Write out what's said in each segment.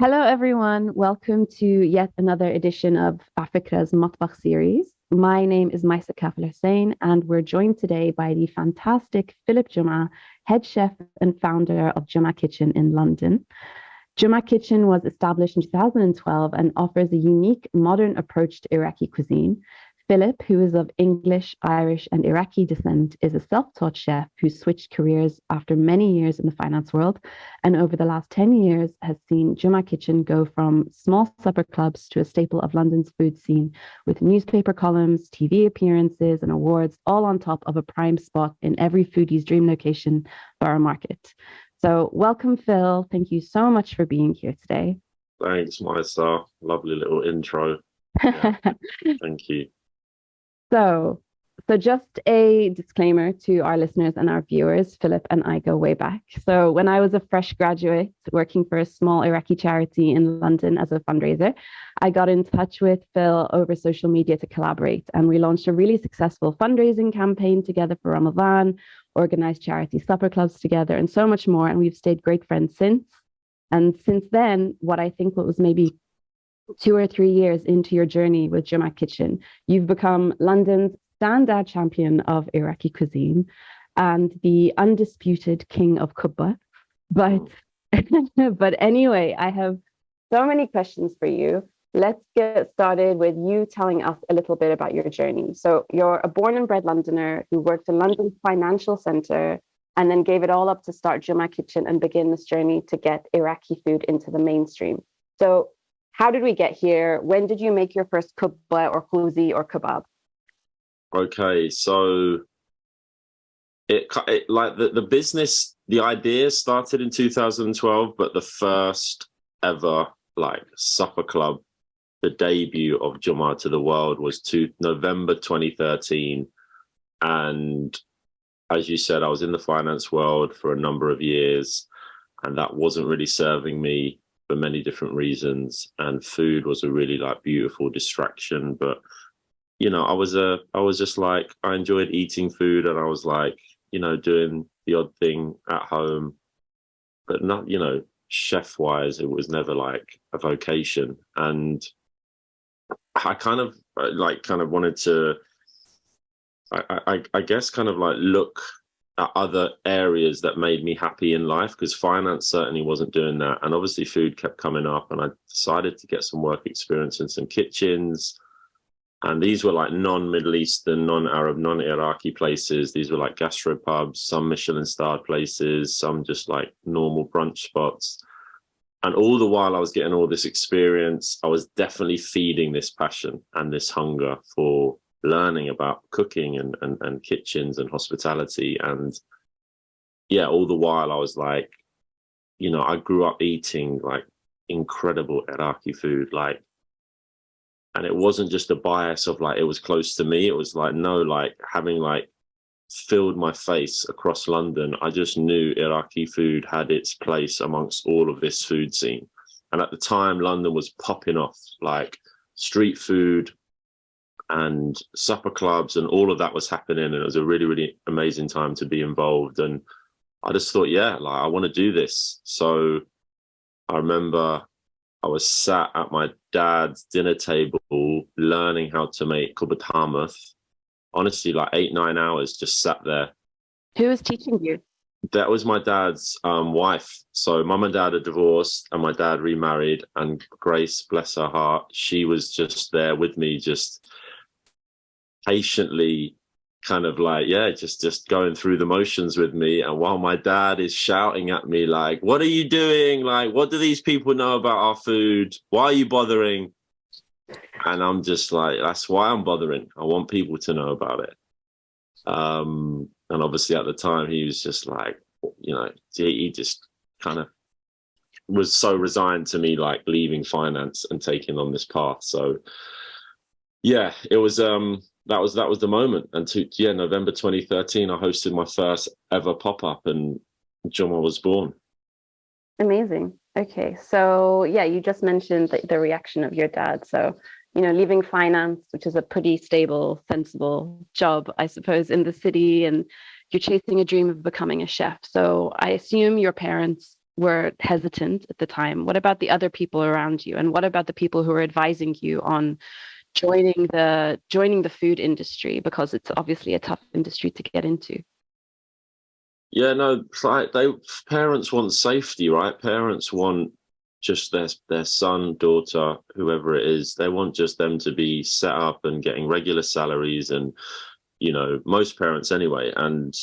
Hello, everyone. Welcome to yet another edition of Afikra's Matbakh series. My name is Maisa Kafel Hussein, and we're joined today by the fantastic Philip Juma, head chef and founder of Juma Kitchen in London. Juma Kitchen was established in 2012 and offers a unique modern approach to Iraqi cuisine. Philip, who is of English, Irish, and Iraqi descent, is a self taught chef who switched careers after many years in the finance world. And over the last 10 years, has seen Juma Kitchen go from small supper clubs to a staple of London's food scene, with newspaper columns, TV appearances, and awards, all on top of a prime spot in every foodie's dream location, Borough Market. So, welcome, Phil. Thank you so much for being here today. Thanks, Maisa. Lovely little intro. Yeah, thank you. So, so just a disclaimer to our listeners and our viewers, Philip and I go way back. So when I was a fresh graduate working for a small Iraqi charity in London as a fundraiser, I got in touch with Phil over social media to collaborate. And we launched a really successful fundraising campaign together for Ramadan, organized charity supper clubs together, and so much more. And we've stayed great friends since. And since then, what was maybe 2 or 3 years into your journey with Juma Kitchen, you've become London's standout champion of Iraqi cuisine and the undisputed king of Kubba. But but anyway, I have so many questions for you. Let's get started with you telling us a little bit about your journey. So you're a born and bred Londoner who worked in London's financial center and then gave it all up to start Juma Kitchen and begin this journey to get Iraqi food into the mainstream. So how did we get here? When did you make your first kubba or quozi or kebab? Okay, so it like the business, the idea started in 2012, but the first ever like supper club, the debut of Juma to the world was November 2013. And as you said, I was in the finance world for a number of years, and that wasn't really serving me for many different reasons. And food was a really like beautiful distraction. But I was just like, I enjoyed eating food, and I was like, doing the odd thing at home, but not, chef wise, it was never like a vocation. And I kind of wanted to, I guess, kind of like look at other areas that made me happy in life, because finance certainly wasn't doing that. And obviously food kept coming up, and I decided to get some work experience in some kitchens. And these were like non-Middle Eastern, non-Arab, non-Iraqi places. These were like gastropubs, some Michelin-starred places, some just like normal brunch spots. And all the while I was getting all this experience, I was definitely feeding this passion and this hunger for learning about cooking and kitchens and hospitality. And yeah, all the while I was like, I grew up eating like incredible Iraqi food, and it wasn't just a bias of like, it was close to me. It was like, no, like having like filled my face across London, I just knew Iraqi food had its place amongst all of this food scene. And at the time, London was popping off, like street food and supper clubs, and all of that was happening. And it was a really, really amazing time to be involved. And I just thought, yeah, like I want to do this. So I remember I was sat at my dad's dinner table learning how to make Kubba. Honestly, like 8, 9 hours just sat there. Who was teaching you? That was my dad's wife. So mum and dad are divorced, and my dad remarried, and Grace, bless her heart, she was just there with me, just patiently kind of like, yeah, just going through the motions with me. And while my dad is shouting at me like, what are you doing? Like, what do these people know about our food? Why are you bothering? And I'm just like, that's why I'm bothering. I want people to know about it. And obviously at the time he was just like, he just kind of was so resigned to me like leaving finance and taking on this path. So yeah, it was that was the moment. And November 2013, I hosted my first ever pop-up, and Juma was born. Amazing. Okay, so yeah, you just mentioned the reaction of your dad. So, leaving finance, which is a pretty stable, sensible job, I suppose, in the city, and you're chasing a dream of becoming a chef. So I assume your parents were hesitant at the time? What about the other people around you? And what about the people who are advising you on joining the food industry? Because it's obviously a tough industry to get into. Yeah, no, it's like parents want safety, right? Parents want just their son, daughter, whoever it is. They want just them to be set up and getting regular salaries, and most parents anyway. And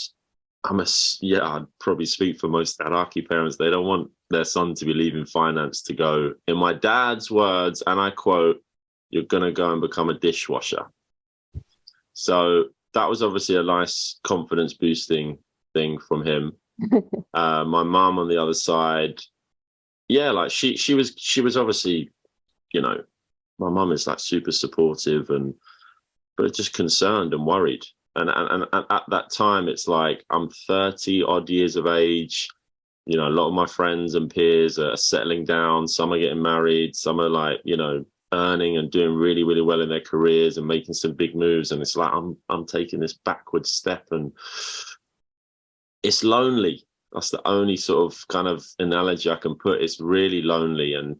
yeah, I'd probably speak for most Iraqi parents. They don't want their son to be leaving finance to go, in my dad's words, and I quote, "You're gonna go and become a dishwasher." So that was obviously a nice confidence boosting thing from him. My mom on the other side, yeah, like she was obviously, my mom is like super supportive but just concerned and worried. And at that time, it's like I'm 30 odd years of age. A lot of my friends and peers are settling down. Some are getting married. Some are like, earning and doing really, really well in their careers and making some big moves. And it's like I'm taking this backward step, and it's lonely. That's the only sort of kind of analogy I can put. It's really lonely, and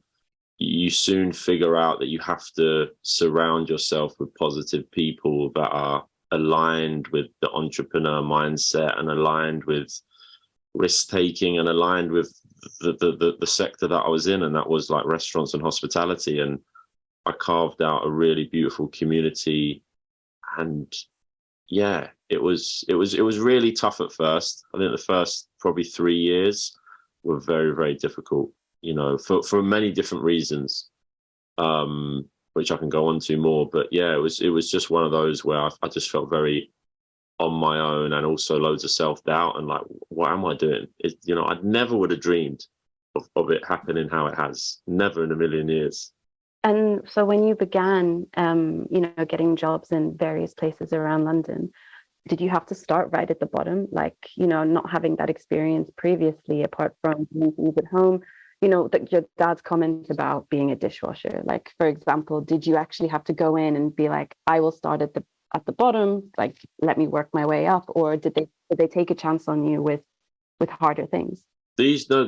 you soon figure out that you have to surround yourself with positive people that are aligned with the entrepreneur mindset and aligned with risk taking and aligned with the sector that I was in, and that was like restaurants and hospitality. And I carved out a really beautiful community, and yeah, it was really tough at first. I think the first probably 3 years were very, very difficult, for many different reasons, which I can go on to more. But yeah, it was just one of those where I just felt very on my own, and also loads of self-doubt and like, what am I doing? I never would have dreamed of it happening how it has. Never in a million years. And so when you began, getting jobs in various places around London, did you have to start right at the bottom? Like, not having that experience previously, apart from doing things at home, that your dad's comment about being a dishwasher. Like, for example, did you actually have to go in and be like, I will start at the bottom, like, let me work my way up? Or did they take a chance on you with harder things? These were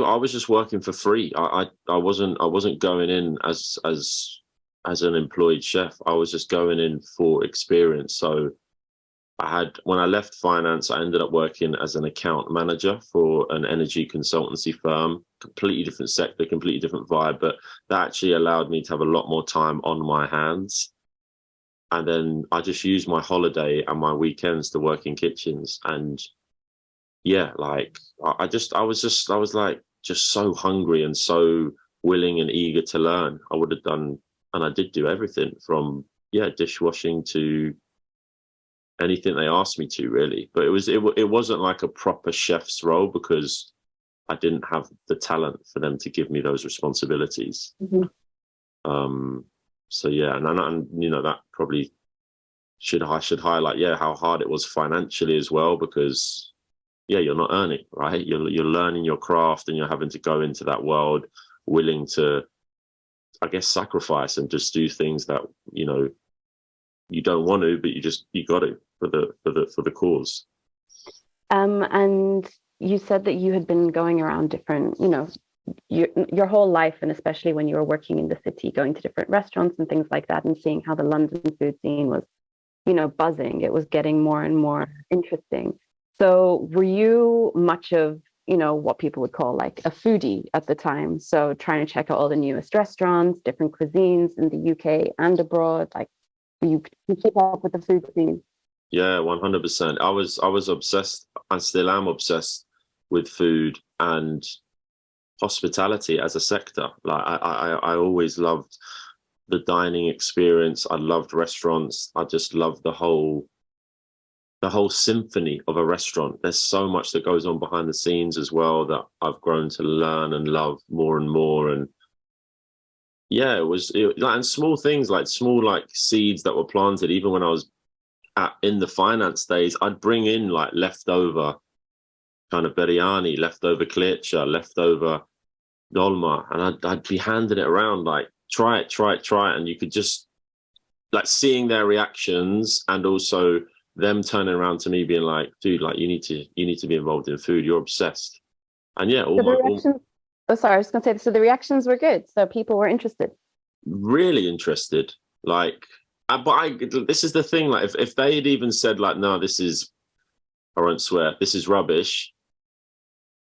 I was just working for free. I wasn't going in as an employed chef. I was just going in for experience. So when I left finance, I ended up working as an account manager for an energy consultancy firm, completely different sector, completely different vibe, but that actually allowed me to have a lot more time on my hands. And then I just used my holiday and my weekends to work in kitchens. And yeah, like I was like just so hungry and so willing and eager to learn. I would have done, and I did do everything from dishwashing to anything they asked me to, really. But it wasn't like a proper chef's role, because I didn't have the talent for them to give me those responsibilities. Mm-hmm. So yeah, and that probably I should highlight how hard it was financially as well, because you're not earning, right? You're learning your craft, and you're having to go into that world willing to, I guess, sacrifice and just do things that you don't want to, but you got to for the cause. And you said that you had been going around different, your whole life, and especially when you were working in the city, going to different restaurants and things like that, and seeing how the London food scene was, buzzing. It was getting more and more interesting. So were you much of, what people would call like a foodie at the time? So trying to check out all the newest restaurants, different cuisines in the UK and abroad, like, you keep up with the food scene? Yeah, 100%. I was obsessed. I still am obsessed with food and hospitality as a sector. Like I always loved the dining experience. I loved restaurants. I just loved the whole symphony of a restaurant. There's so much that goes on behind the scenes as well that I've grown to learn and love more and more. And yeah, and small things, like small like seeds that were planted. Even when I was in the finance days, I'd bring in like leftover kind of biryani, leftover klitcha, leftover dolma, and I'd be handing it around like, try it, and you could just like seeing their reactions, and also them turning around to me being like, dude, like you need to be involved in food. You're obsessed. And yeah, So the almost reactions, oh, sorry, I was going to say, so the reactions were good. So people were interested. really interested. Like, this is the thing. Like, if they had even said like, no, this is, I won't swear, this is rubbish,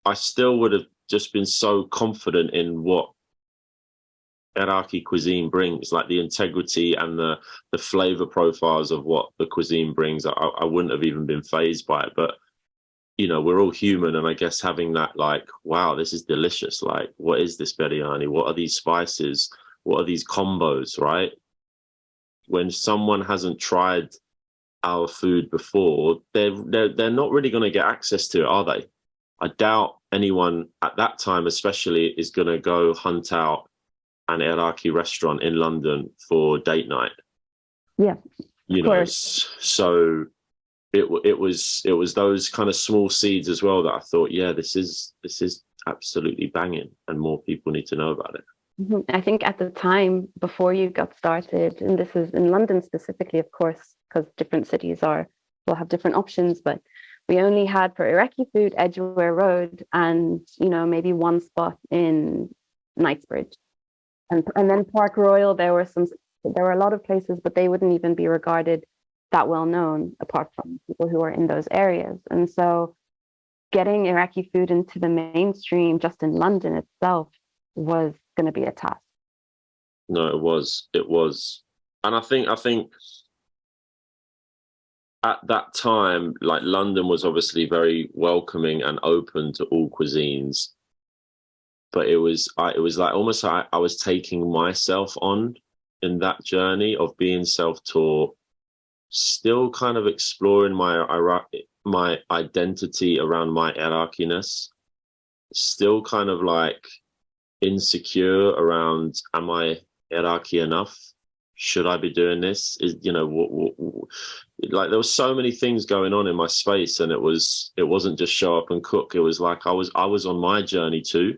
I still would have just been so confident in what Iraqi cuisine brings, like the integrity and the flavor profiles of what the cuisine brings. I wouldn't have even been fazed by it. But you know, we're all human, and I guess having that, like, wow, this is delicious. Like, what is this biryani? What are these spices? What are these combos? Right? When someone hasn't tried our food before, they're not really going to get access to it, are they? I doubt anyone at that time, especially, is going to go hunt out an Iraqi restaurant in London for date night. Yeah, You of know, course. so it was those kind of small seeds as well that I thought, yeah, this is absolutely banging, and more people need to know about it. Mhm. I think at the time before you got started, and this is in London specifically, of course, because different cities will have different options, but we only had for Iraqi food Edgware Road and maybe one spot in Knightsbridge. And then Park Royal, there were a lot of places, but they wouldn't even be regarded that well known apart from people who are in those areas. And so getting Iraqi food into the mainstream just in London itself was going to be a task. No, it was, and I think at that time, like, London was obviously very welcoming and open to all cuisines, but it was like almost like I was taking myself on in that journey of being self-taught, still kind of exploring my identity around my Iraqiness, still kind of like insecure around, am I Iraqi enough? Should I be doing this? Is, like, there was so many things going on in my space, and it wasn't just show up and cook. It was like I was on my journey too,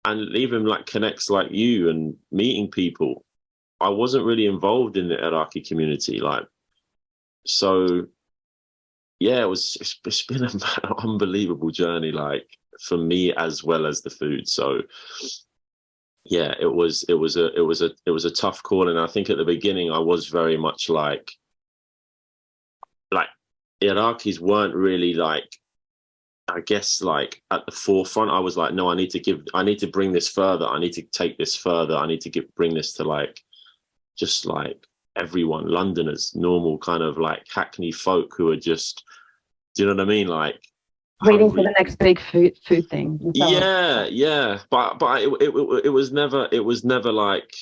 and even like connects like you and meeting people. I wasn't really involved in the Iraqi community, like, so yeah, it's been an unbelievable journey, like, for me as well as the food. So yeah, it was a tough call, and I think at the beginning I was very much like Iraqis weren't really, like, I guess, like, at the forefront. I was like, no, I need to bring this further. I need to take this further. I need to bring this to, like, just like everyone, Londoners, normal kind of like Hackney folk who are just, do you know what I mean? Like, Waiting for hungry. the next big food thing themselves. Yeah, yeah. But it was never like,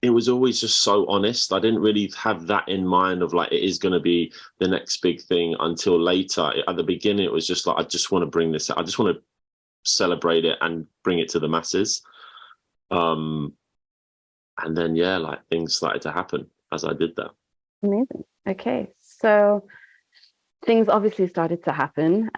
it was always just so honest. I didn't really have that in mind of like, it is going to be the next big thing until later. At the beginning, it was just like, I just want to bring this, I just want to celebrate it and bring it to the masses. Um, and then, yeah, like, things started to happen as I did that. Amazing. Okay, so things obviously started to happen.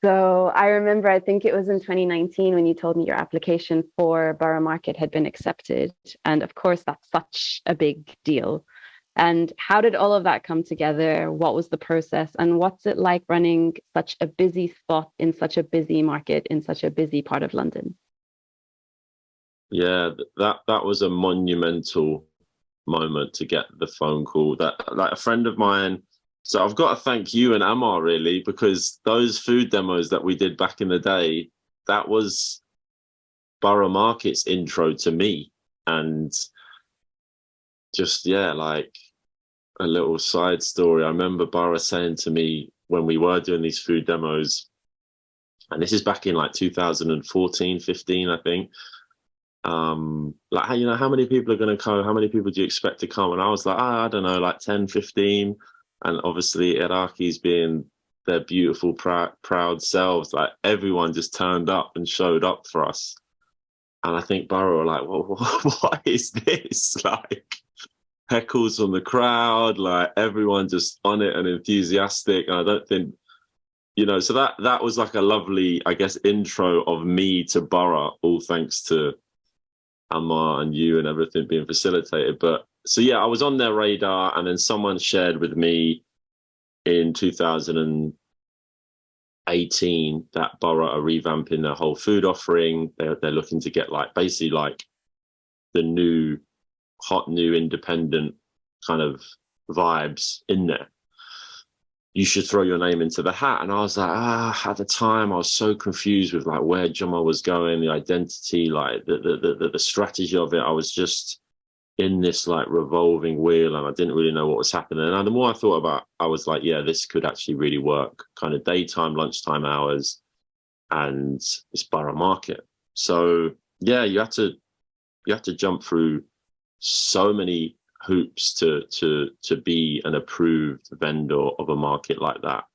So I remember, I think it was in 2019 when you told me your application for Borough Market had been accepted. And of course, that's such a big deal. And how did all of that come together? What was the process? And what's it like running such a busy spot in such a busy market in such a busy part of London? Yeah, that was a monumental moment to get the phone call. That, like, a friend of mine. So I've got to thank you and Amar, really, because those food demos that we did back in the day, that was Borough Market's intro to me. And just, yeah, like, a little side story. I remember Borough saying to me when we were doing these food demos, and this is back in like 2014, 15, I think. Like, how many people are going to come? How many people do you expect to come? And I was like, I don't know, like 10, 15. And obviously Iraqis being their beautiful, proud selves, like, everyone just turned up and showed up for us. And I think Borough were like, well, what is this? Like, heckles from the crowd, like, everyone just on it and enthusiastic. And I don't think, so that was like a lovely, I guess, intro of me to Borough, all thanks to Ammar and you and everything being facilitated. But so yeah, I was on their radar, and then someone shared with me in 2000 18 that Borough are revamping their whole food offering. They're looking to get like basically like the new hot new independent kind of vibes in there. You should throw your name into the hat. And I was like, at the time I was so confused with like where Juma was going, the identity, like the strategy of it. I was just in this like revolving wheel and I didn't really know what was happening. And the more I thought about it, I was like, yeah, this could actually really work, kind of daytime, lunchtime hours, and it's Borough Market. So yeah, you have to jump through so many hoops to be an approved vendor of a market like that.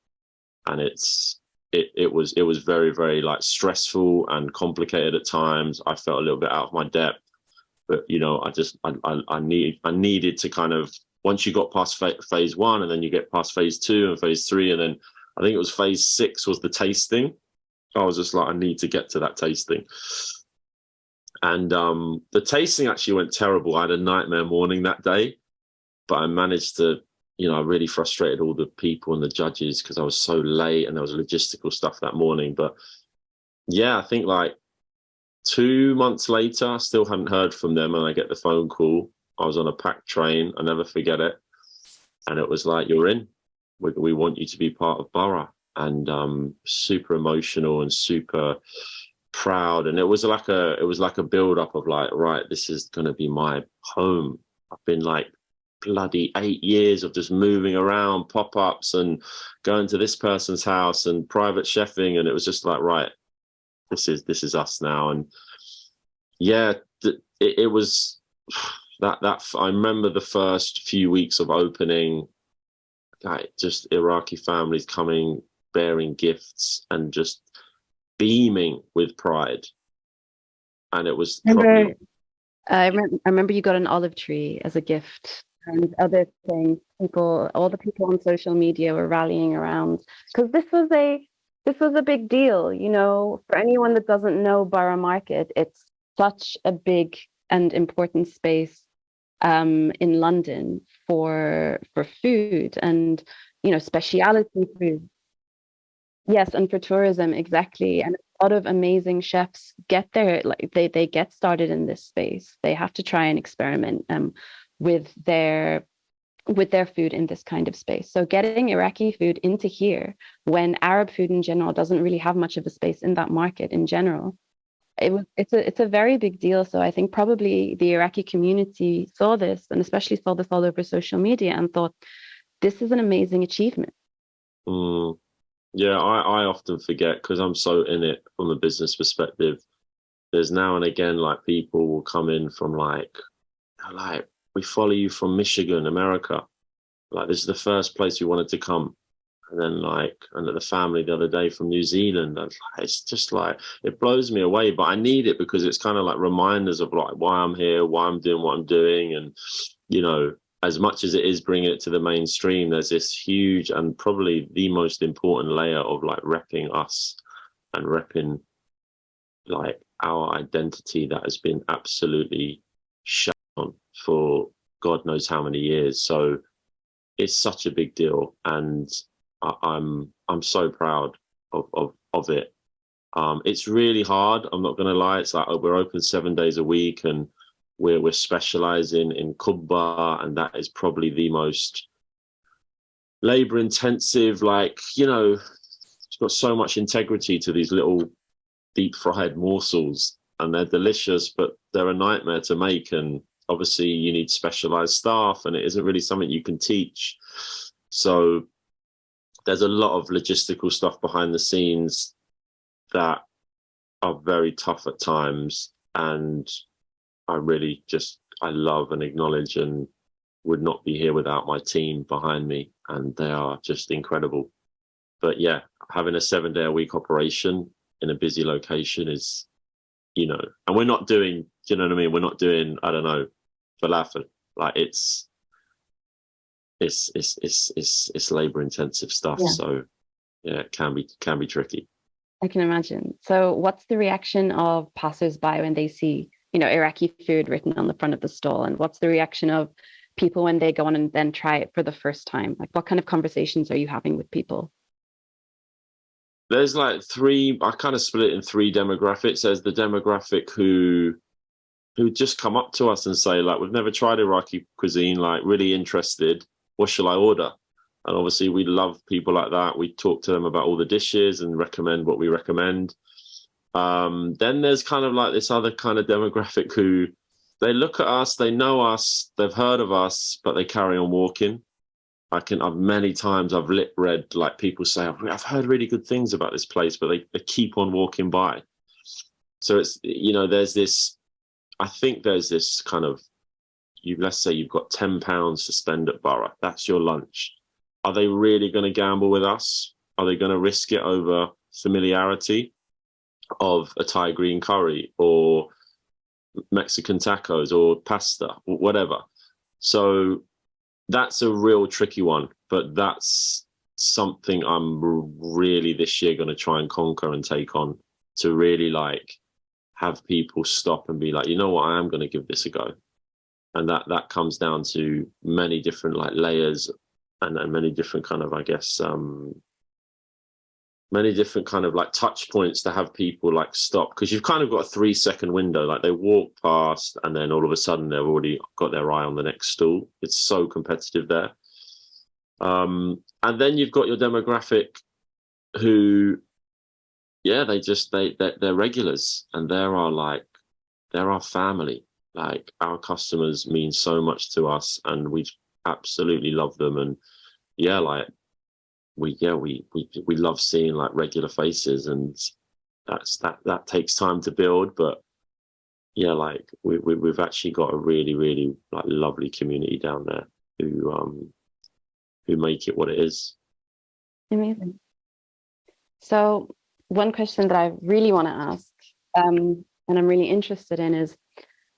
And it was very, very like stressful and complicated at times. I felt a little bit out of my depth. But I needed to kind of, once you got past phase one, and then you get past phase two and phase three, and then I think it was phase 6 was the tasting. I was just like, I need to get to that tasting. And the tasting actually went terrible. I had a nightmare morning that day, but I managed to, I really frustrated all the people and the judges because I was so late and there was logistical stuff that morning. But yeah, I think like 2 months later, I still hadn't heard from them, and I get the phone call. I was on a packed train. I never forget it. And it was like, you're in. We want you to be part of Borough. And super emotional and super proud. And it was like a build up of like, right, this is going to be my home. I've been like bloody 8 years of just moving around, pop-ups and going to this person's house and private chefing. And it was just like, right, this is us now. And yeah, it was that I remember the first few weeks of opening, like just Iraqi families coming, bearing gifts and just beaming with pride. And it was I remember you got an olive tree as a gift and other things. All the people on social media were rallying around because this was a big deal, for anyone that doesn't know Borough Market. It's such a big and important space in London for food and, speciality food. Yes, and for tourism, exactly. And a lot of amazing chefs get there, like they get started in this space. They have to try and experiment with their food in this kind of space. So getting Iraqi food into here when Arab food in general doesn't really have much of a space in that market in general, it's a very big deal. So I think probably the Iraqi community saw this, and especially saw this all over social media, and thought, this is an amazing achievement. Yeah, I often forget because I'm so in it from a business perspective. There's now and again like people will come in from like we follow you from Michigan, America. Like this is the first place we wanted to come. And then and the family the other day from New Zealand. It's just like, it blows me away, but I need it because it's kind of like reminders of like why I'm here, why I'm doing what I'm doing. And, as much as it is bringing it to the mainstream, there's this huge and probably the most important layer of like repping us and repping like our identity that has been absolutely shut on for God knows how many years. So it's such a big deal, and I'm so proud of it. It's really hard. I'm not going to lie. It's like we're open 7 days a week, and we're specializing in Kubba, and that is probably the most labor intensive. It's got so much integrity to these little deep fried morsels, and they're delicious, but they're a nightmare to make. And obviously you need specialized staff, and it isn't really something you can teach. So there's a lot of logistical stuff behind the scenes that are very tough at times. And I really I love and acknowledge and would not be here without my team behind me. And they are just incredible. But yeah, having a 7-day-a-week operation in a busy location is, and we're not doing, you know what I mean? We're not doing, I don't know, falafel. Like it's labor intensive stuff. Yeah. So yeah, it can be tricky. I can imagine. So what's the reaction of passers-by when they see, Iraqi food written on the front of the stall? And what's the reaction of people when they go on and then try it for the first time? Like, what kind of conversations are you having with people? there's like three. I kind of split it in three demographics. There's the demographic who just come up to us and say, like, we've never tried Iraqi cuisine, like, really interested. What shall I order? And obviously, we love people like that. We talk to them about all the dishes and recommend what we recommend. Then there's kind of like this other kind of demographic who they look at us, they know us, they've heard of us, but they carry on walking. I've many times read like people say, I've heard really good things about this place, but they keep on walking by. So it's, there's this, I think there's this kind of, let's say you've got £10 to spend at Borough. That's your lunch. Are they really going to gamble with us? Are they going to risk it over familiarity of a Thai green curry or Mexican tacos or pasta or whatever? So that's a real tricky one, but that's something I'm really this year going to try and conquer and take on, to really like have people stop and be like, you know what, I am going to give this a go. And that comes down to many different like layers and many different kind of, I guess, many different kind of like touch points to have people like stop, because you've kind of got a 3-second window. Like they walk past and then all of a sudden they've already got their eye on the next stall. It's so competitive there. And then you've got your demographic who, yeah, they're regulars, and they're our family. Like our customers mean so much to us, and we absolutely love them. And yeah, like we love seeing like regular faces, and that takes time to build. But yeah, like we've actually got a really, really like lovely community down there who make it what it is. Amazing. So one question that I really want to ask, and I'm really interested in, is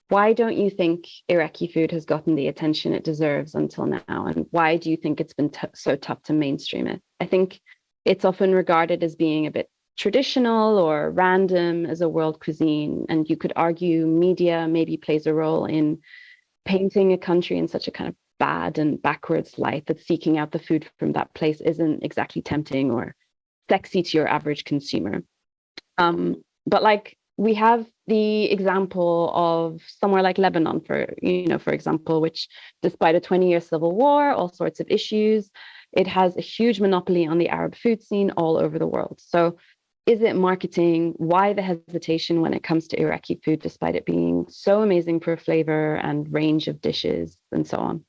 why don't you think Iraqi food has gotten the attention it deserves until now? And why do you think it's been so tough to mainstream it? I think it's often regarded as being a bit traditional or random as a world cuisine. And you could argue media maybe plays a role in painting a country in such a kind of bad and backwards light, that seeking out the food from that place isn't exactly tempting or sexy to your average consumer. But like, we have the example of somewhere like Lebanon, for example, which despite a 20-year civil war, all sorts of issues, it has a huge monopoly on the Arab food scene all over the world. So is it marketing? Why the hesitation when it comes to Iraqi food, despite it being so amazing for flavor and range of dishes and so on?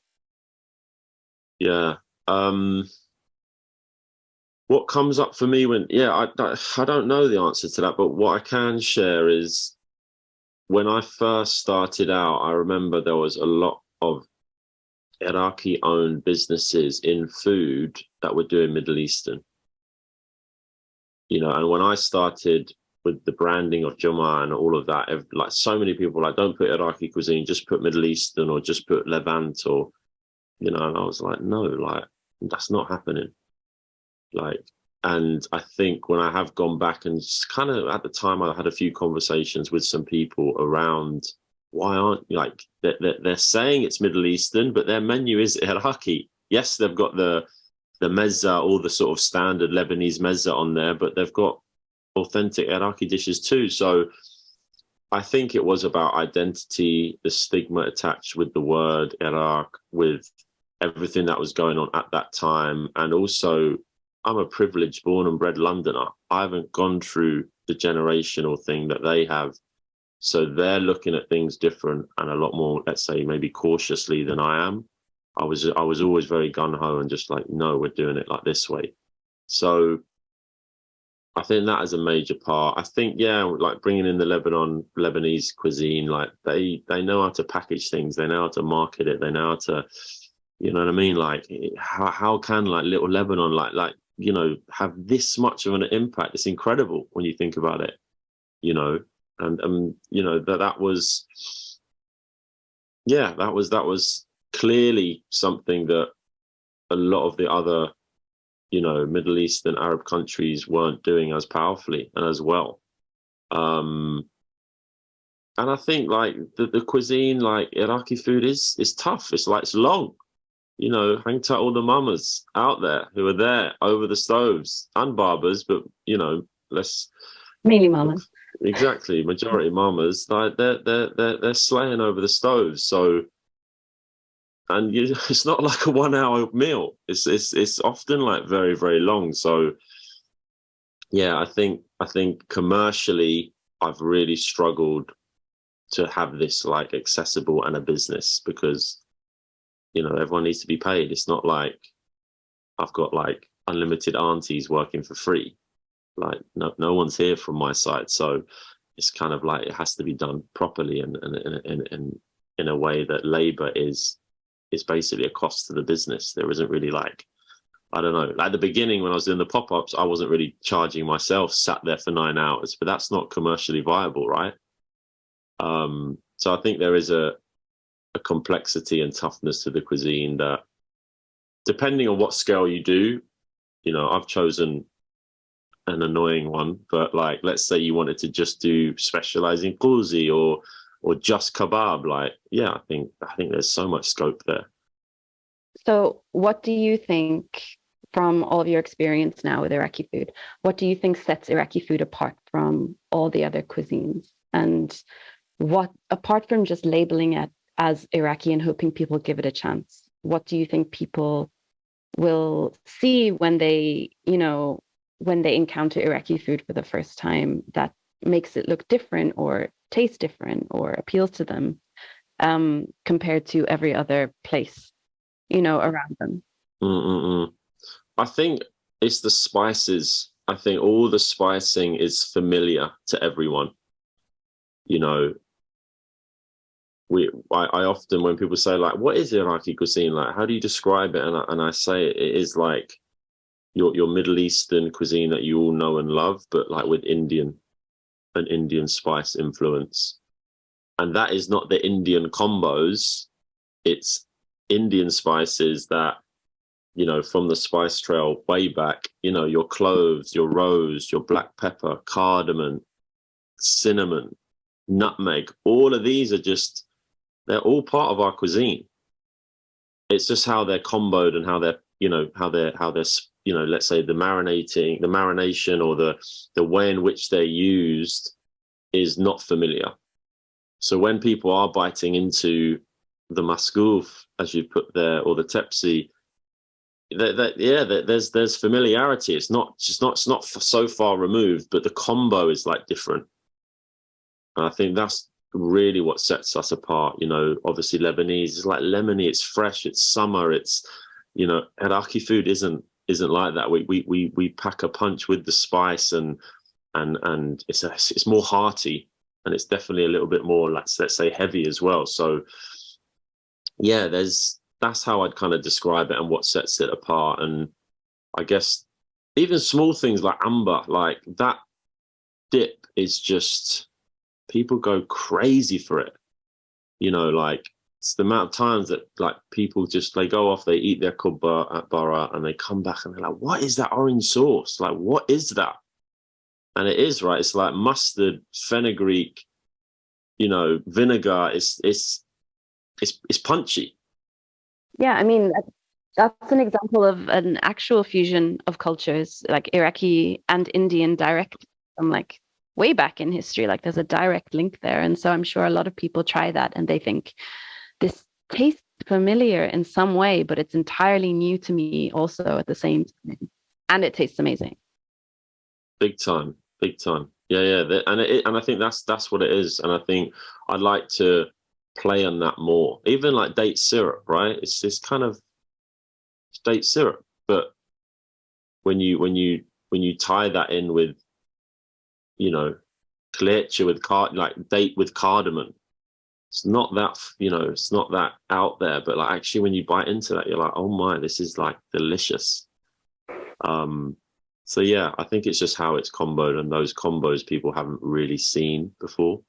Yeah. What comes up for me when, I don't know the answer to that, but what I can share is when I first started out, I remember there was a lot of Iraqi-owned businesses in food that were doing Middle Eastern. And when I started with the branding of Juma and all of that, like so many people like, don't put Iraqi cuisine, just put Middle Eastern or just put Levant or, and I was like, no, like that's not happening. Like, and I think when I have gone back and kind of at the time, I had a few conversations with some people around why aren't like they're saying it's Middle Eastern, but their menu is Iraqi. Yes, they've got the mezza, all the sort of standard Lebanese mezza on there, but they've got authentic Iraqi dishes too. So I think it was about identity, the stigma attached with the word Iraq, with everything that was going on at that time, and also I'm a privileged born and bred Londoner. I haven't gone through the generational thing that they have. So they're looking at things different and a lot more, let's say, maybe cautiously than I am. I was always very gung-ho and just like, no, we're doing it like this way. So I think that is a major part. I think, yeah, like bringing in the Lebanese cuisine, like they know how to package things. They know how to market it. They know how to, you know what I mean? Like how can like little Lebanon, like, have this much of an impact? It's incredible when you think about it, and that was clearly something that a lot of the other, Middle Eastern Arab countries weren't doing as powerfully and as well. And I think like the cuisine, like Iraqi food is tough. It's like, it's long. you know, hang tight all the mamas out there who are there over the stoves and barbers, but you know, let's Mainly mamas. exactly majority mamas, like they're slaying over the stoves. So, and it's not like a 1 hour meal. It's often like very, very long. So yeah, I think commercially I've really struggled to have this like accessible and a business, because you know everyone needs to be paid. It's not like I've got like unlimited aunties working for free. Like no one's here from my side, so it's kind of like it has to be done properly and in a way that labor is basically a cost to the business. There isn't really like, I don't know, at the beginning when I was doing the pop-ups, I wasn't really charging myself, sat there for 9 hours, but that's not commercially viable, right? So I think there is a complexity and toughness to the cuisine that, depending on what scale you do, you know, I've chosen an annoying one, but like, let's say you wanted to just do specialize in Quozi or just kebab, like, yeah, I think there's so much scope there. So, what do you think from all of your experience now with Iraqi food? What do you think sets Iraqi food apart from all the other cuisines? And what, apart from just labeling it as Iraqi and hoping people give it a chance, what do you think people will see when they, when they encounter Iraqi food for the first time that makes it look different or taste different or appeals to them, compared to every other place, around them? Mm-mm-mm. I think it's the spices. I think all the spicing is familiar to everyone. You know, I often, when people say like, "What is Iraqi cuisine like? How do you describe it?" and I say it is like your Middle Eastern cuisine that you all know and love, but like with an Indian spice influence. And that is not the Indian combos. It's Indian spices that, you know, from the spice trail way back, you know, your cloves, your rose, your black pepper, cardamom, cinnamon, nutmeg, all of these are just, they're all part of our cuisine. It's just how they're comboed and how they're, let's say the marination or the way in which they're used is not familiar. So when people are biting into the maskouf, as you put there, or the tepsi, there's familiarity. It's not so far removed, but the combo is like different. And I think that's really what sets us apart. You know, obviously Lebanese is like lemony, it's fresh, it's summer, it's, you know, Iraqi food isn't like that. We pack a punch with the spice, and it's more hearty, and it's definitely a little bit more, let's say, heavy as well. So yeah, that's how I'd kind of describe it and what sets it apart. And I guess even small things like amber, like that dip is just, people go crazy for it. You know, like it's the amount of times that like people just, they go off, they eat their kubba at Borough and they come back and they're like, what is that orange sauce? Like, what is that? And it is, right, it's like mustard, fenugreek, you know, vinegar. It's punchy. Yeah, I mean, that's an example of an actual fusion of cultures, like Iraqi and Indian direct from like way back in history. Like there's a direct link there. And so I'm sure a lot of people try that and they think this tastes familiar in some way, but it's entirely new to me also at the same time. And it tastes amazing. Big time, big time. Yeah. And I think that's what it is. And I think I'd like to play on that more. Even like date syrup, right? It's this kind of date syrup, but when you tie that in with, you know, kleche with like date with cardamom, it's not that, you know, it's not that out there, but like actually when you bite into that, you're like, oh my, this is like delicious. So yeah, I think it's just how it's comboed, and those combos people haven't really seen before,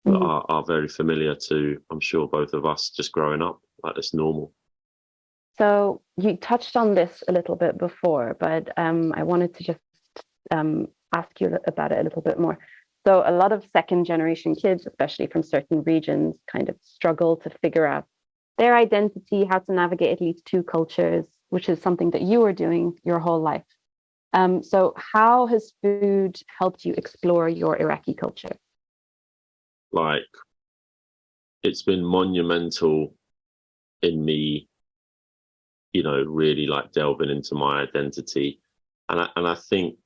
but are very familiar to, I'm sure, both of us just growing up. Like it's normal. So you touched on this a little bit before, but I wanted to just ask you about it a little bit more. So a lot of second generation kids, especially from certain regions, kind of struggle to figure out their identity, how to navigate at least two cultures, which is something that you were doing your whole life. So how has food helped you explore your Iraqi culture? Like, it's been monumental in me, you know, really like delving into my identity. And I think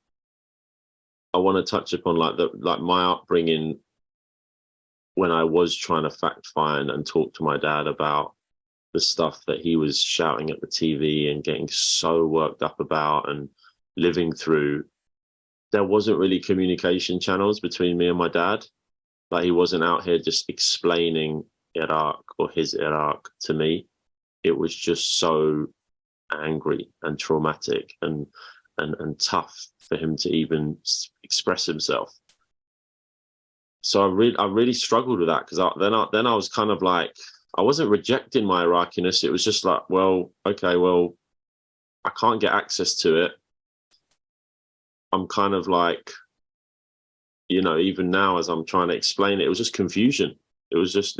I want to touch upon like my upbringing when I was trying to fact find and talk to my dad about the stuff that he was shouting at the TV and getting so worked up about and living through. There wasn't really communication channels between me and my dad. Like, he wasn't out here just explaining Iraq or his Iraq to me. It was just so angry and traumatic and tough for him to even express himself. So I really struggled with that, because then I was kind of like, I wasn't rejecting my Iraqiness. It was just like, well, okay, well, I can't get access to it. I'm kind of like, you know, even now as I'm trying to explain it, it was just confusion. It was just,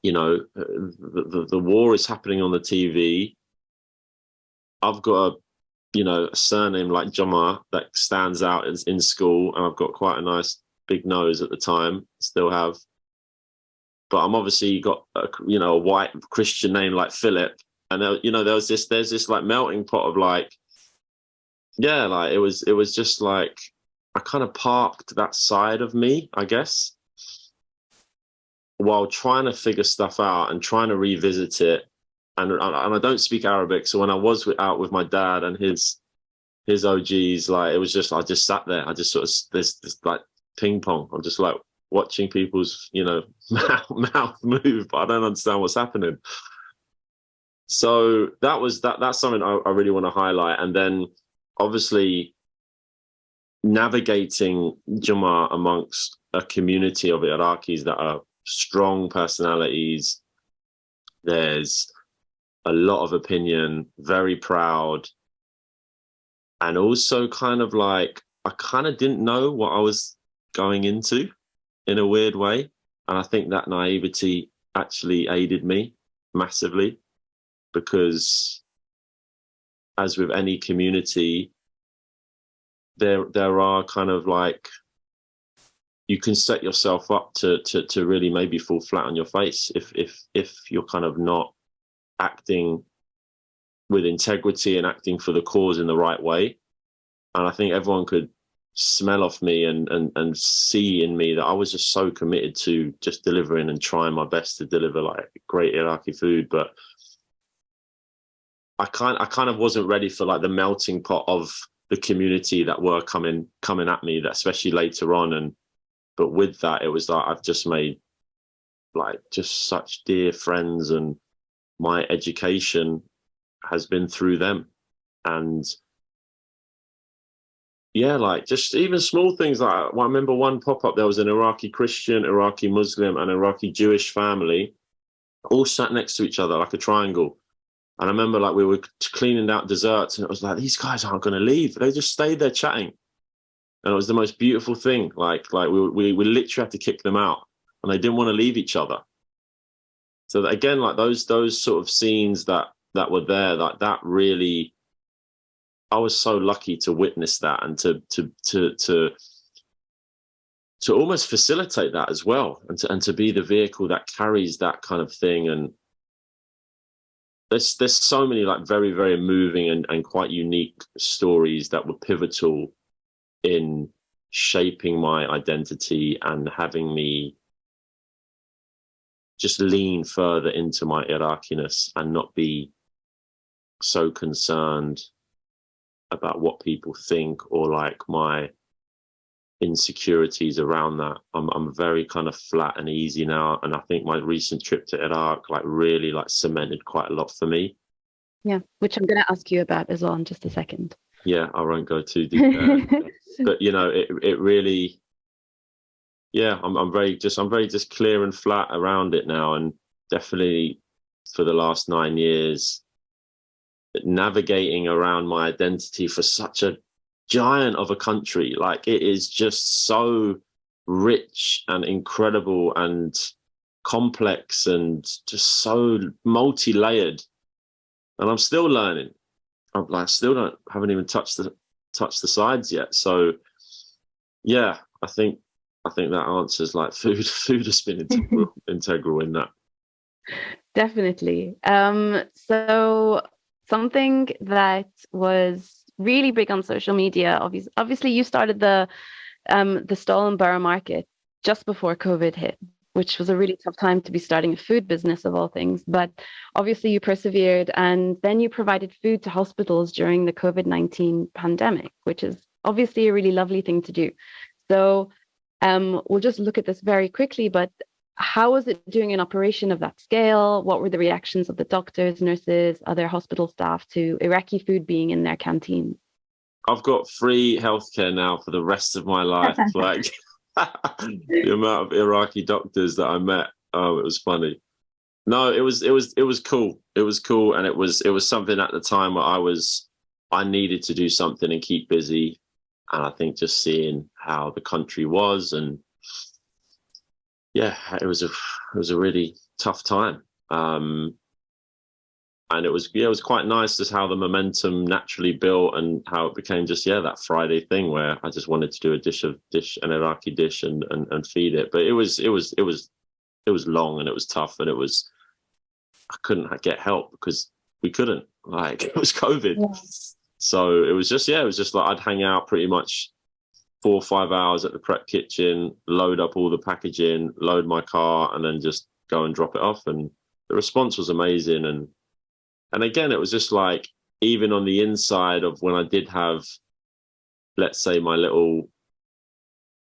you know, the war is happening on the TV. I've got a surname like Juma that stands out in school, and I've got quite a nice big nose at the time, still have. But I'm obviously got a white Christian name like Philip, and there's this like melting pot of like, yeah, like it was just like I kind of parked that side of me, I guess, while trying to figure stuff out and trying to revisit it. And I don't speak Arabic, so when I was out with my dad and his OGs, like, it was just, I just sat there. I just sort of this like ping pong. I'm just like watching people's mouth move, but I don't understand what's happening. So that's something I really want to highlight. And then obviously navigating Juma amongst a community of Iraqis that are strong personalities. There's a lot of opinion, very proud, and also kind of like, I kind of didn't know what I was going into in a weird way. And I think that naivety actually aided me massively, because as with any community, there are kind of like, you can set yourself up to really maybe fall flat on your face if you're kind of not acting with integrity and acting for the cause in the right way. And I think everyone could smell off me and see in me that I was just so committed to just delivering and trying my best to deliver like great Iraqi food. But I kind of wasn't ready for like the melting pot of the community that were coming at me, that especially later on. But with that, it was like, I've just made like just such dear friends, and my education has been through them. And yeah, like just even small things like, I remember one pop-up, there was an Iraqi Christian, Iraqi Muslim, and Iraqi Jewish family all sat next to each other like a triangle. And I remember like we were cleaning out desserts, and it was like, these guys aren't going to leave. They just stayed there chatting. And it was the most beautiful thing. Like we literally had to kick them out, and they didn't want to leave each other. So that, again, like those sort of scenes that were there, like that really, I was so lucky to witness that, and to almost facilitate that as well, and to be the vehicle that carries that kind of thing. And there's so many like very, very moving and quite unique stories that were pivotal in shaping my identity and having me just lean further into my Iraqiness and not be so concerned about what people think or like my insecurities around that. I'm very kind of flat and easy now, and I think my recent trip to Iraq like really like cemented quite a lot for me. Yeah, which I'm going to ask you about as well in just a second. Yeah, I won't go too deep there. But it really, yeah, I'm very just clear and flat around it now. And definitely for the last 9 years, navigating around my identity for such a giant of a country, like it is just so rich and incredible and complex and just so multi-layered. And I'm still learning. I'm like, haven't even touched the sides yet. So yeah, I think that answers like food has been integral in that. Definitely. So something that was really big on social media, obviously you started the stall in Borough Market just before COVID hit, which was a really tough time to be starting a food business of all things. But obviously you persevered, and then you provided food to hospitals during the COVID-19 pandemic, which is obviously a really lovely thing to do. So we'll just look at this very quickly, but how was it doing an operation of that scale? What were the reactions of the doctors, nurses, other hospital staff to Iraqi food being in their canteen? I've got free healthcare now for the rest of my life. Like the amount of Iraqi doctors that I met, oh, it was funny. No, it was cool. It was cool, and it was something at the time where I needed to do something and keep busy, and I think just seeing how the country was, and yeah, it was a really tough time. And it was quite nice just how the momentum naturally built and how it became just that Friday thing where I just wanted to do an Iraqi dish and feed it. But it was long and it was tough, and I couldn't get help because we couldn't, like, it was COVID. Yeah. So it was just like I'd hang out pretty much 4 or 5 hours at the prep kitchen, load up all the packaging, load my car, and then just go and drop it off. And the response was amazing. And again, it was just like, even on the inside of when I did have, let's say, my little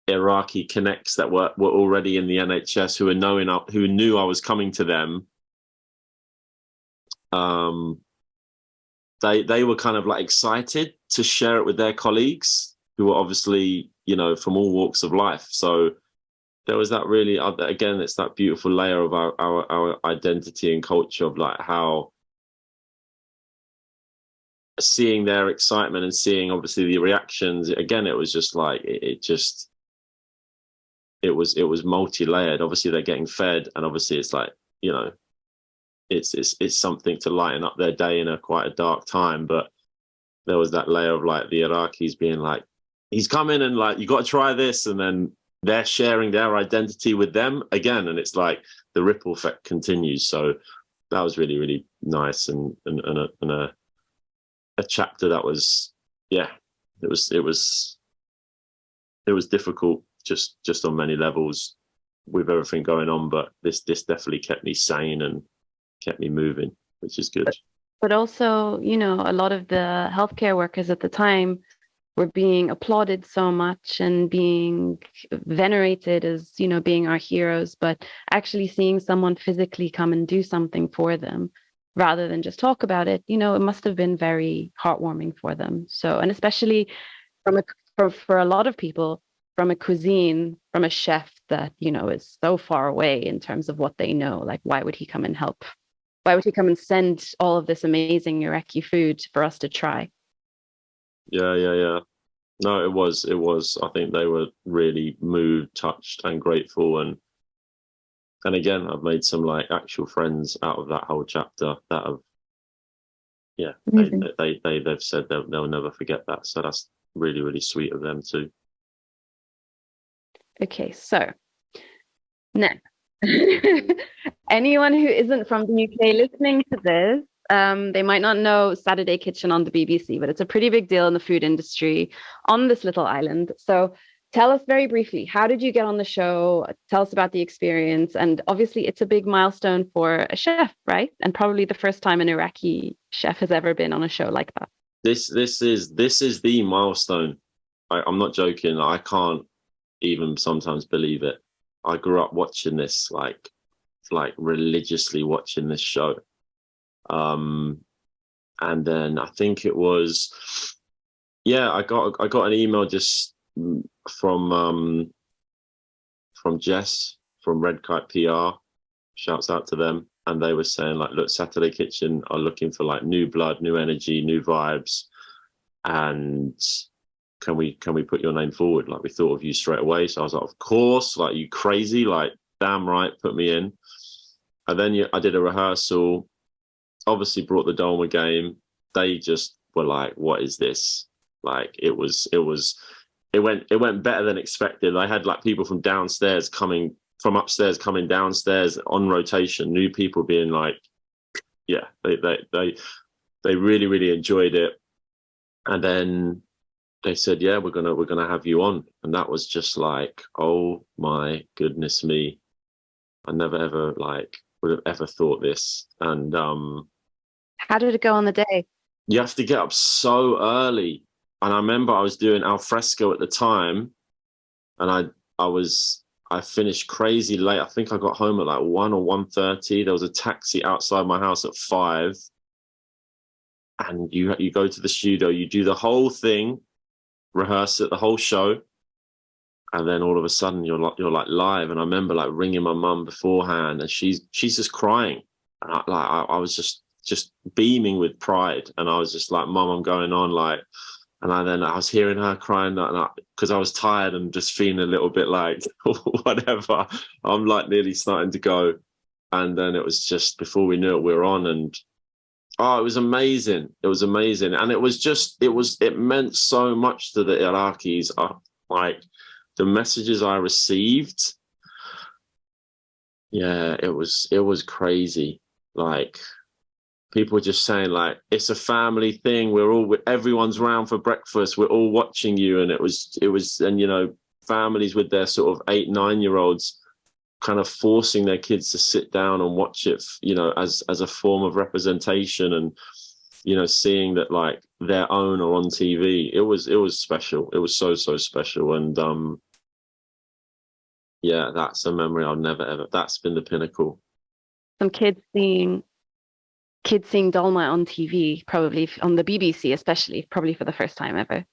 Iraqi connects that were already in the NHS who knew I was coming to them, they were kind of like excited to share it with their colleagues who were obviously, from all walks of life. So there was that really, again, it's that beautiful layer of our identity and culture of like how seeing their excitement and seeing obviously the reactions. Again, it was just like, it was multi-layered. Obviously they're getting fed, and obviously it's like, it's something to lighten up their day in quite a dark time. But there was that layer of like the Iraqis being like, he's coming and like, you got to try this. And then they're sharing their identity with them again. And it's like the ripple effect continues. So that was really, really nice. And a chapter that was, it was difficult just on many levels with everything going on. But this definitely kept me sane and kept me moving, which is good. But also, a lot of the healthcare workers at the time were being applauded so much and being venerated as, being our heroes, but actually seeing someone physically come and do something for them rather than just talk about it, it must have been very heartwarming for them. So, and especially for a lot of people, from a cuisine, from a chef that, is so far away in terms of what they know, like, why would he come and help? Why would he come and send all of this amazing Iraqi food for us to try? Yeah. No, it was. I think they were really moved, touched, and grateful. And again, I've made some like actual friends out of that whole chapter that have, they've said they'll never forget that. So that's really, really sweet of them too. Okay, so now anyone who isn't from the UK listening to this, they might not know Saturday Kitchen on the BBC, but it's a pretty big deal in the food industry on this little island. So tell us very briefly, how did you get on the show? Tell us about the experience. And obviously it's a big milestone for a chef, right? And probably the first time an Iraqi chef has ever been on a show like that. This is the milestone. I'm not joking. I can't even sometimes believe it. I grew up watching this, like religiously watching this show. And then I think it was, I got an email just from Jess from Red Kite PR. Shouts out to them. And they were saying like, look, Saturday Kitchen are looking for like new blood, new energy, new vibes. And can we put your name forward? Like, we thought of you straight away. So I was like, of course, like, you crazy? Like, damn right, put me in. And then I did a rehearsal, obviously brought the Dolma game. They just were like, what is this? Like, it went better than expected. I had like people from upstairs coming downstairs on rotation, new people being like, yeah, they really, really enjoyed it. And then they said, yeah, we're gonna have you on. And that was just like, oh my goodness me. I never ever would have ever thought this. And How did it go on the day? you have to get up so early. And I remember I was doing al fresco at the time, and I finished crazy late. I think I got home at like 1 or 1:30. There was a taxi outside my house at 5. And you go to the studio, you do the whole thing, rehearse it, the whole show, and then all of a sudden you're like live. And I remember like ringing my mum beforehand, and she's just crying. And I was just beaming with pride, and I was just like, Mum, I'm going on, like. And then I was hearing her crying, because I was tired and just feeling a little bit like whatever. I'm like nearly starting to go, and then it was just before we knew it, we were on, and oh, it was amazing. It was amazing, and it meant so much to the Iraqis. Like the messages I received, yeah, it was crazy. Like, people were just saying, like, it's a family thing. Everyone's round for breakfast. We're all watching you. And it was, and, you know, families with their sort of 8, 9-year-olds kind of forcing their kids to sit down and watch it, you know, as a form of representation, and, you know, seeing that like their own are on TV. It was special. It was so special. And, yeah, that's a memory I'll never ever, that's been the pinnacle. Some kids seeing Dolma on TV, probably on the BBC, especially, probably for the first time ever.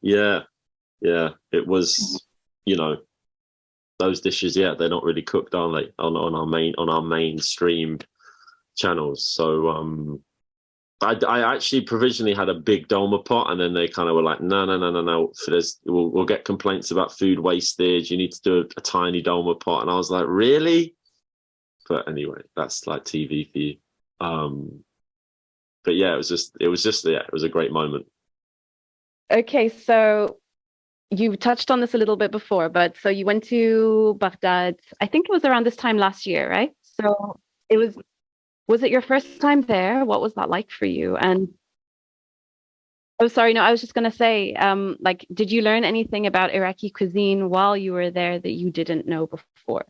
Yeah, it was, you know, those dishes. Yeah, they're not really cooked, are they, on our mainstream channels? So I actually provisionally had a big Dolma pot, and then they kind of were like, no. We'll get complaints about food wastage. You need to do a tiny Dolma pot, and I was like, really? But anyway, that's like TV for you. But yeah, it was a great moment. Okay, so you touched on this a little bit before, but so you went to Baghdad, I think it was around this time last year, right? So was it your first time there? What was that like for you? And oh, sorry, no, I was just gonna say, like, did you learn anything about Iraqi cuisine while you were there that you didn't know before?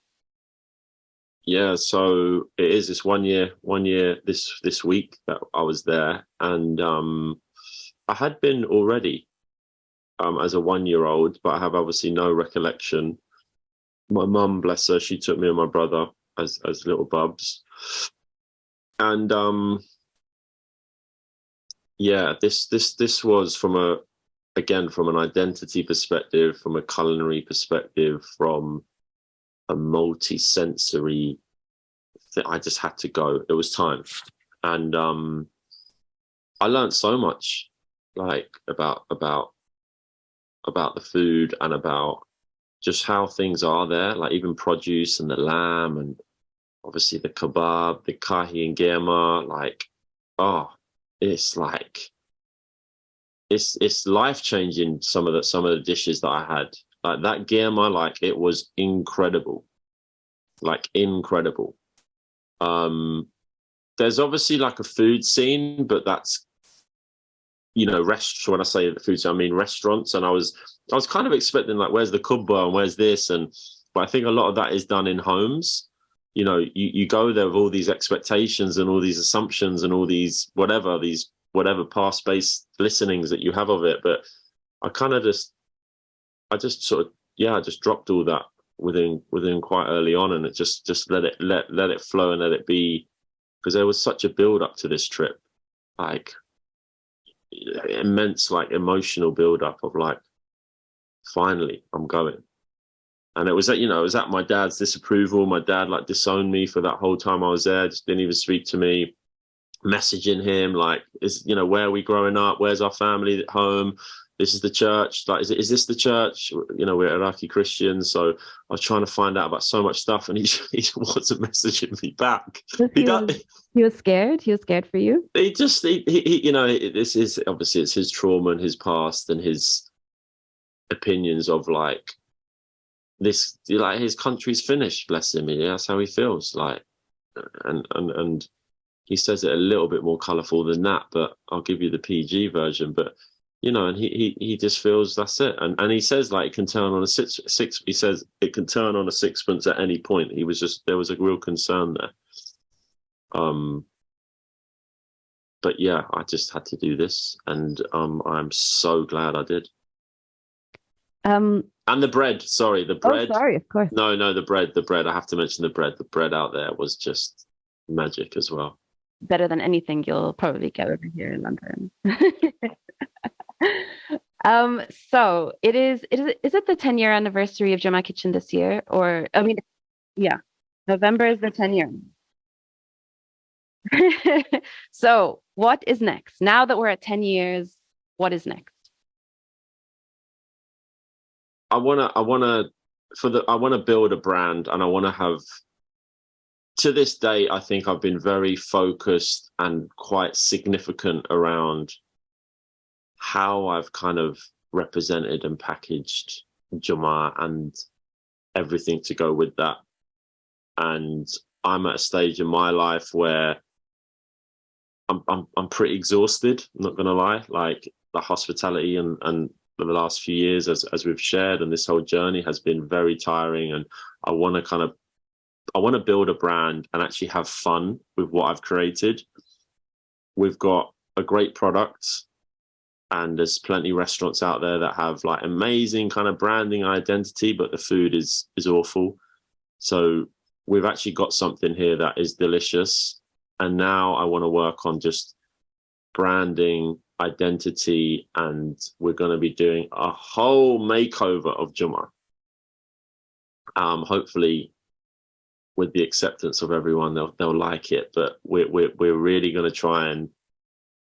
Yeah, so it is this one year this week that I was there, and I had been already as a 1-year-old, but I have obviously no recollection. My mum, bless her, she took me and my brother as little bubs, and yeah, this was from an identity perspective, from a culinary perspective, from a multi-sensory thing. I just had to go. It was time. And I learned so much, like about the food, and about just how things are there, like even produce and the lamb, and obviously the kebab, the kahi and germa. Like, oh, it's like it's life-changing, some of the dishes that I had. Like that germa, like it was incredible. Like incredible. There's obviously like a food scene, but that's, you know, when I say the food scene, I mean restaurants. And I was kind of expecting, like, where's the Kubba and where's this? But I think a lot of that is done in homes. You know, you go there with all these expectations and all these assumptions and all these whatever past-based listenings that you have of it. But I just sort of, yeah, I just dropped all that within quite early on, and it just let it flow and let it be, because there was such a build up to this trip, like immense, like emotional build up of like, finally I'm going. And it was at my dad's disapproval. My dad like disowned me for that whole time I was there, just didn't even speak to me, messaging him like, where are we growing up, where's our family at home, this is the church. Like, is this the church? You know, we're Iraqi Christians. So I was trying to find out about so much stuff, and he wasn't messaging me back. He was scared. He was scared for you. He you know, this is obviously, it's his trauma and his past and his opinions of like this, like his country's finished, bless him. Yeah, that's how he feels. Like, and he says it a little bit more colourful than that, but I'll give you the PG version. But you know, and he just feels that's it. And he says like it can turn on a six. He says it can turn on a sixpence at any point. There was a real concern there. But yeah, I just had to do this, and I'm so glad I did. And the bread, sorry, the bread. Oh, sorry, of course. No, the bread. I have to mention the bread. The bread out there was just magic as well. Better than anything you'll probably get over here in London. So is it the 10-year anniversary of Juma Kitchen this year? Or, I mean, yeah, November is the 10-year. So what is next? Now that we're at 10 years, what is next? I wanna build a brand, and I wanna have, to this day, I think I've been very focused and quite significant around how I've kind of represented and packaged Juma and everything to go with that. And I'm at a stage in my life where I'm pretty exhausted, I'm not gonna lie. Like, the hospitality and the last few years, as we've shared, and this whole journey has been very tiring, and I want to build a brand and actually have fun with what I've created. We've got a great product, and there's plenty of restaurants out there that have like amazing kind of branding identity, but the food is awful. So we've actually got something here that is delicious. And now I want to work on just branding, identity, and we're going to be doing a whole makeover of Juma. Hopefully, with the acceptance of everyone, they'll like it. But we're really going to try and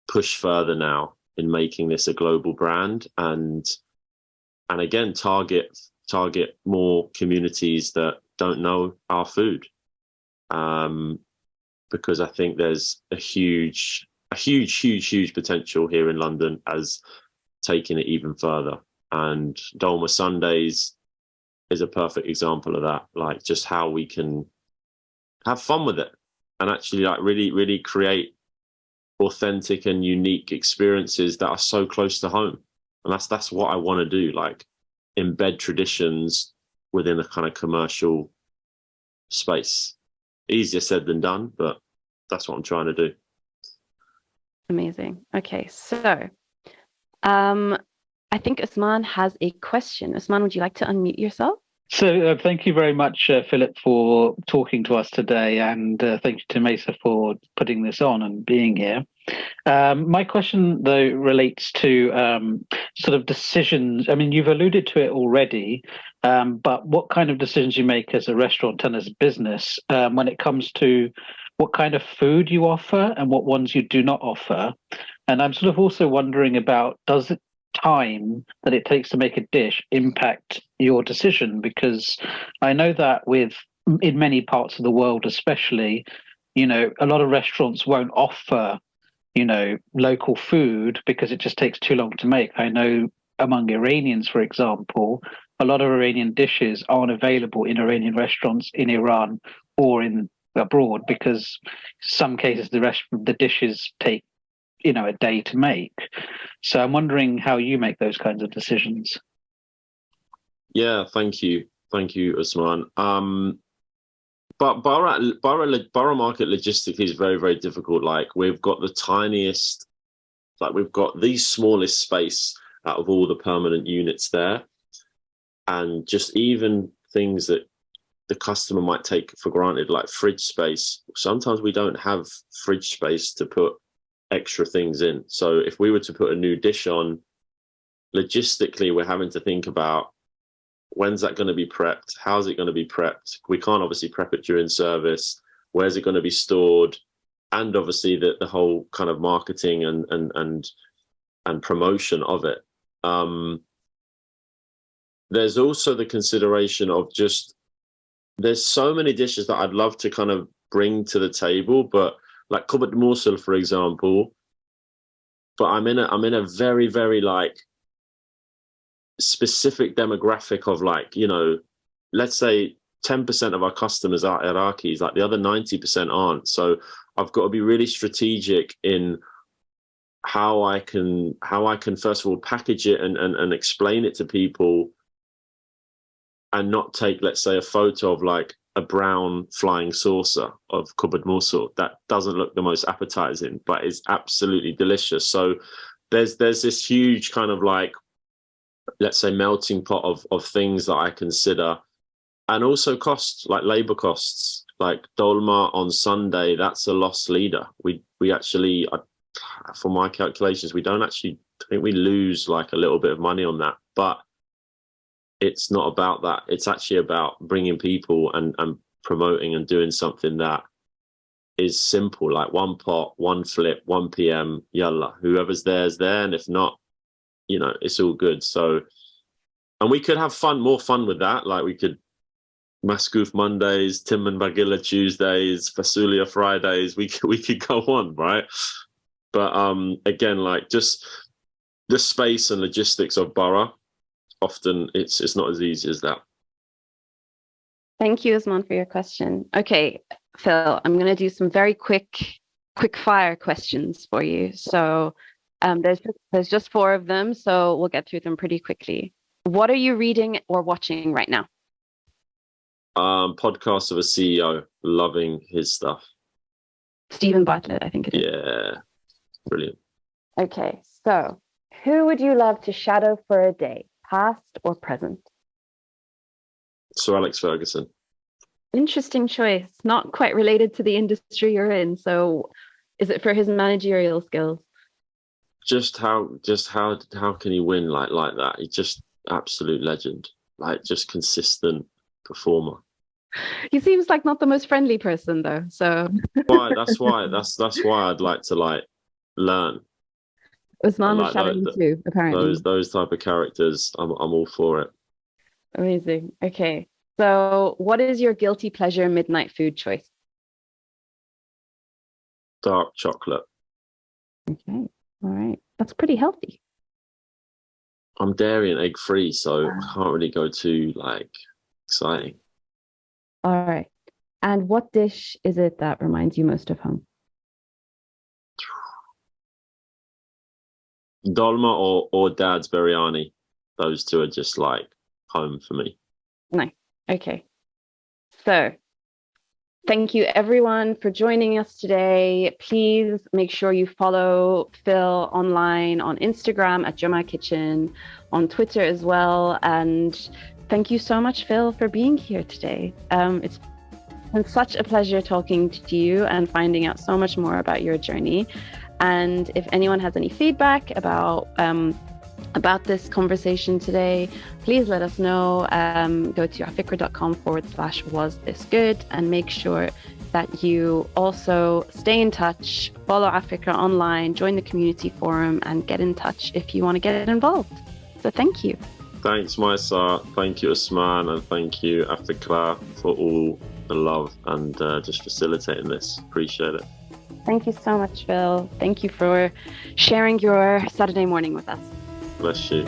push further now in making this a global brand, and again target more communities that don't know our food, because I think there's a huge potential here in London as taking it even further. And Dolma Sundays is a perfect example of that, like just how we can have fun with it and actually like really create authentic and unique experiences that are so close to home. And that's what I want to do, like embed traditions within a kind of commercial space. Easier said than done, but that's what I'm trying to do. Amazing. Okay, so I think Usman has a question. Usman, would you like to unmute yourself? So thank you very much, Philip, for talking to us today, and thank you to Mesa for putting this on and being here. My question, though, relates to sort of decisions. I mean, you've alluded to it already, but what kind of decisions you make as a restaurant and as a business when it comes to what kind of food you offer and what ones you do not offer? And I'm sort of also wondering about, does the time that it takes to make a dish impact your decision? Because I know that in many parts of the world, especially, you know, a lot of restaurants won't offer, you know, local food because it just takes too long to make. I know among Iranians, for example, a lot of Iranian dishes aren't available in Iranian restaurants in Iran or in abroad, because in some cases the dishes take, you know, a day to make. So I'm wondering how you make those kinds of decisions. Yeah, thank you, Usman. But Borough Market logistically is very, very difficult. Like, we've got the tiniest, like we've got the smallest space out of all the permanent units there, and just even things that the customer might take for granted, like fridge space. Sometimes we don't have fridge space to put extra things in. So if we were to put a new dish on, logistically, we're having to think about, when's that going to be prepped? How's it going to be prepped? We can't obviously prep it during service. Where's it going to be stored? And obviously the whole kind of marketing and promotion of it. There's also the consideration of just, there's so many dishes that I'd love to kind of bring to the table, but like Kubba morsel, for example, but I'm in a very, very like specific demographic of like, you know, let's say 10% of our customers are Iraqis, like the other 90% aren't. So I've got to be really strategic in how I can first of all package it and explain it to people, and not take, let's say, a photo of like a brown flying saucer of Kubba morsel that doesn't look the most appetizing, but is absolutely delicious. So there's this huge kind of like, let's say, melting pot of things that I consider. And also costs, like labor costs, like Dolma on Sunday, that's a loss leader. We actually, for my calculations, we don't actually, I think we lose like a little bit of money on that, but it's not about that. It's actually about bringing people and promoting and doing something that is simple, like one pot, one flip, 1 p.m, yalla, whoever's there is there. And if not, you know, it's all good. So, and we could have more fun with that. Like we could, Maskoof Mondays, Timman Bagilla Tuesdays, Fasulia Fridays, we could go on, right? But again, like just the space and logistics of Borough, often it's not as easy as that. Thank you, Usman, for your question. Okay, Phil, I'm going to do some very quick fire questions for you. So there's just 4 of them, so we'll get through them pretty quickly. What are you reading or watching right now? Podcast of a CEO, loving his stuff. Stephen Bartlett, I think it is. Yeah, brilliant. Okay, so who would you love to shadow for a day, past or present? Sir Alex Ferguson. Interesting choice. Not quite related to the industry you're in. So is it for his managerial skills? Just how can he win like that? He's just absolute legend. Like just consistent performer. He seems like not the most friendly person though. So that's why I'd like to like learn. Usman was shadowing too, apparently. Those type of characters, I'm all for it. Amazing. Okay. So what is your guilty pleasure midnight food choice? Dark chocolate. Okay. All right. That's pretty healthy. I'm dairy and egg free, so I can't really go too like exciting. All right. And what dish is it that reminds you most of home? Dolma or Dad's biryani. Those two are just like home for me. Nice. Okay. So thank you everyone for joining us today. Please make sure you follow Phil online on Instagram at Juma Kitchen, on Twitter as well. And thank you so much, Phil, for being here today. It's been such a pleasure talking to you and finding out so much more about your journey. And if anyone has any feedback about this conversation today, please let us know. Go to afikra.com/was-this-good and make sure that you also stay in touch, follow Afikra online, join the community forum, and get in touch if you want to get involved. So thank you. Thanks, Maisa. Thank you, Usman, and thank you, Afikra, for all the love and just facilitating this. Appreciate it. Thank you so much, Phil. Thank you for sharing your Saturday morning with us. Bless you.